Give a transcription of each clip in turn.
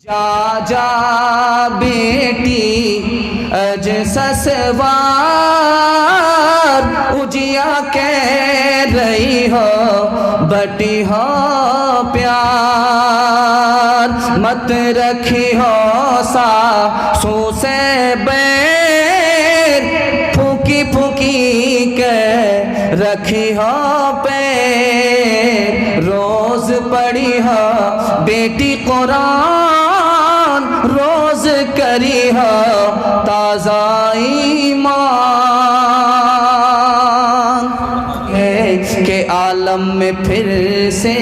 جا جا بیٹی اج سسوار اجیا کہہ رہی ہو بٹی ہو پیار مت رکھی ہو ساسوں سے بیر پھوکی پھوکی کے رکھی ہو پیر روز پڑھی ہو بیٹی قرآن روز کری ہو تازہ ایمان کہ عالم میں پھر سے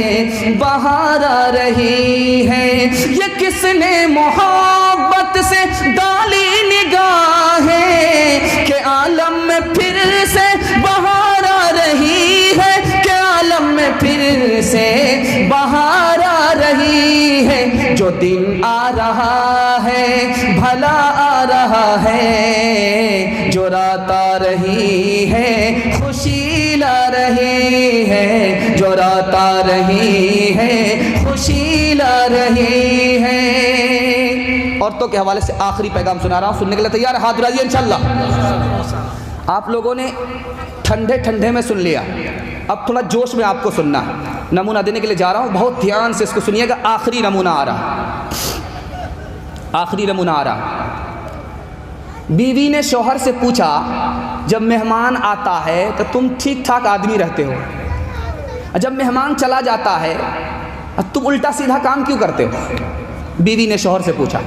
بہار آ رہی ہے یہ کس نے محبت سے ڈالی نگاہیں کہ عالم میں پھر سے بہار آ رہی ہے کہ عالم میں پھر سے بہار آ رہی ہے جو دن آ رہا ہے بھلا آ رہا ہے جو رات آ رہی ہے خوشی لا رہی ہے جو رات آ رہی ہے خوشی لا رہی ہے۔ عورتوں کے حوالے سے آخری پیغام سنا رہا ہوں، سننے کے لیے تیار ہے؟ ہاتھ اٹھائیے انشاءاللہ۔ آپ لوگوں نے ٹھنڈے ٹھنڈے میں سن لیا، اب تھوڑا جوش میں آپ کو سننا ہے۔ نمونہ دینے کے لیے جا رہا ہوں، بہت دھیان سے اس کو سنیے گا۔ آخری نمونہ آ رہا، آخری نمونہ آ رہا۔ بیوی نے شوہر سے پوچھا جب مہمان آتا ہے تو تم ٹھیک ٹھاک آدمی رہتے ہو، جب مہمان چلا جاتا ہے تم الٹا سیدھا کام کیوں کرتے ہو؟ بیوی نے شوہر سے پوچھا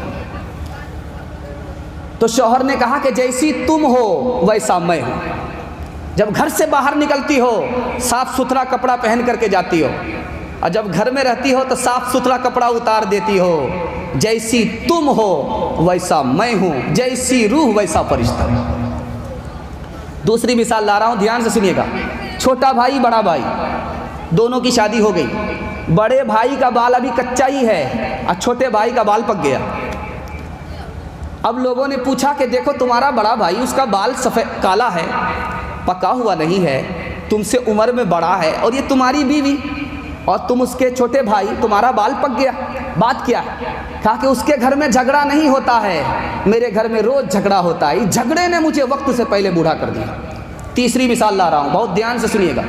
تو شوہر نے کہا کہ جیسی تم ہو ویسا میں ہوں۔ جب گھر سے باہر نکلتی ہو صاف ستھرا کپڑا پہن کر کے جاتی ہو، اور جب گھر میں رہتی ہو تو صاف ستھرا کپڑا اتار دیتی ہو۔ جیسی تم ہو ویسا میں ہوں، جیسی روح ویسا فرشتہ۔ دوسری مثال لا رہا ہوں، دھیان سے سنیے گا۔ چھوٹا بھائی بڑا بھائی دونوں کی شادی ہو گئی، بڑے بھائی کا بال ابھی کچا ہی ہے اور چھوٹے بھائی کا بال پک گیا۔ اب لوگوں نے پوچھا کہ دیکھو تمہارا بڑا بھائی اس کا بال سفید کالا ہے، پکا ہوا نہیں ہے، تم سے عمر میں بڑا ہے، اور یہ تمہاری بیوی اور تم اس کے چھوٹے بھائی، تمہارا بال پک گیا، بات کیا؟ کہا کہ اس کے گھر میں جھگڑا نہیں ہوتا ہے، میرے گھر میں روز جھگڑا ہوتا ہے، جھگڑے نے مجھے وقت سے پہلے بوڑھا کر دیا۔ تیسری مثال لا رہا ہوں، بہت دھیان سے سنیے گا۔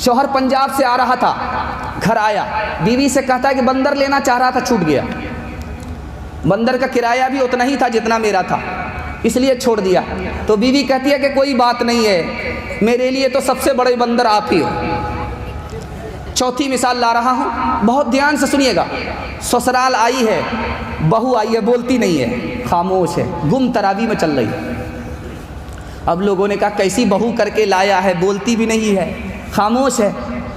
شوہر پنجاب سے آ رہا تھا، گھر آیا، بیوی سے کہتا ہے کہ بندر لینا چاہ رہا تھا، چھوٹ گیا۔ بندر کا کرایہ بھی اتنا ہی تھا جتنا میرا تھا، اس لیے چھوڑ دیا۔ تو بیوی کہتی ہے کہ کوئی بات نہیں ہے، میرے لیے تو سب سے بڑے بندر آپ ہی ہو۔ چوتھی مثال لا رہا ہوں، بہت دھیان سے سنیے گا۔ سسرال آئی ہے، بہو آئی ہے، بولتی نہیں ہے، خاموش ہے، گم تراوی میں چل رہی ہے۔ اب لوگوں نے کہا کیسی بہو کر کے لایا ہے، بولتی بھی نہیں ہے، خاموش ہے۔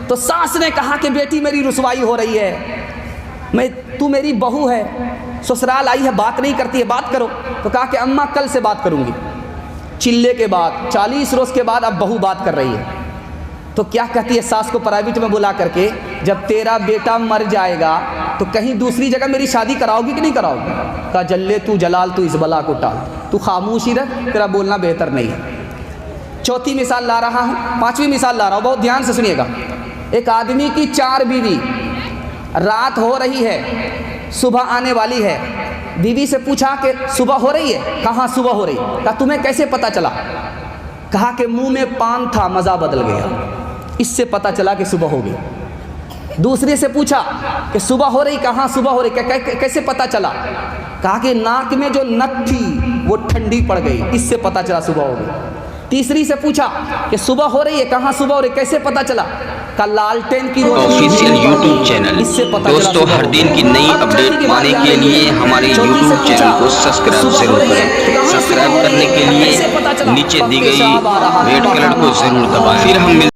تو ساس نے کہا کہ بیٹی میری رسوائی ہو رہی ہے، تو میری بہو ہے، سسرال آئی ہے، بات نہیں کرتی ہے، بات کرو۔ تو کہا کہ اماں کل سے بات کروں گی۔ چلے کے بعد 40 روز کے بعد اب بہو بات کر رہی ہے۔ تو کیا کہتی ہے ساس کو پرائیویٹ میں بلا کر کے، جب تیرا بیٹا مر جائے گا تو کہیں دوسری جگہ میری شادی کراؤ گی کہ نہیں کراؤ گی؟ کہا جلے تو جلال تو اس بلا کو ٹال، تو خاموش ہی رہ، تیرا بولنا بہتر نہیں ہے۔ چوتھی مثال لا رہا ہوں، پانچویں مثال لا رہا ہوں، بہت دھیان سے سنیے گا۔ ایک آدمی کی 4 بیوی، رات ہو رہی ہے، صبح آنے والی ہے۔ بیوی سے پوچھا کہ صبح ہو رہی ہے؟ کہاں صبح ہو رہی؟ کہا تمہیں کیسے پتہ چلا؟ کہا کہ منہ میں پان تھا، مزہ بدل گیا، اس سے پتہ چلا کہ صبح ہو گئی۔ دوسرے سے پوچھا کہ صبح ہو رہی؟ کہاں صبح ہو رہی؟ کیسے پتہ چلا؟ کہا کہ ناک میں جو نت تھی وہ ٹھنڈی پڑ گئی، اس سے پتہ چلا صبح ہو گئی۔ تیسری سے پوچھا کہ صبح ہو رہی ہے؟ کہاں صبح ہو رہی؟ کیسے پتہ چلا؟ کہ لالٹین کی آفیشیل یوٹیوب چینل۔ دوستو ہر دن کی نئی اپڈیٹ پانے کے لیے ہمارے یوٹیوب چینل کو سبسکرائب ضرور کریں۔ سبسکرائب کرنے کے لیے نیچے دی گئی ریڈ کلر کو ضرور دبائیں۔ پھر ہم